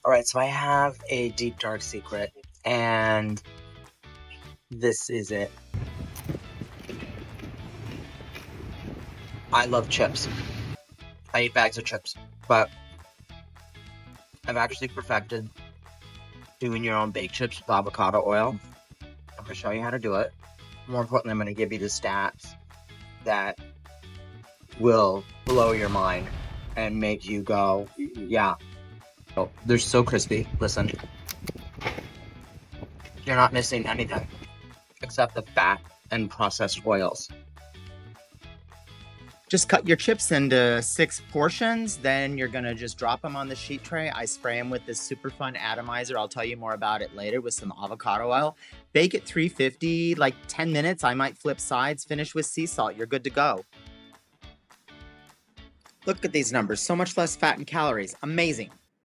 All right, so I have a deep dark secret, and this is it. I love chips. I eat bags of chips, but I've actually perfected doing your own baked chips with avocado oil. I'm going to show you how to do it. More importantly, I'm going to give you the stats that will blow your mind and make you go, yeah. Oh, they're so crispy. Listen, you're not missing anything except the fat and processed oils. Just cut your chips into 6 portions, then you're gonna just drop them on the sheet tray. I spray them with this super fun atomizer. I'll tell you more about it later, with some avocado oil. Bake at 350, like 10 minutes. I might flip sides, finish with sea salt. You're good to go. Look at these numbers, so much less fat and calories. Amazing.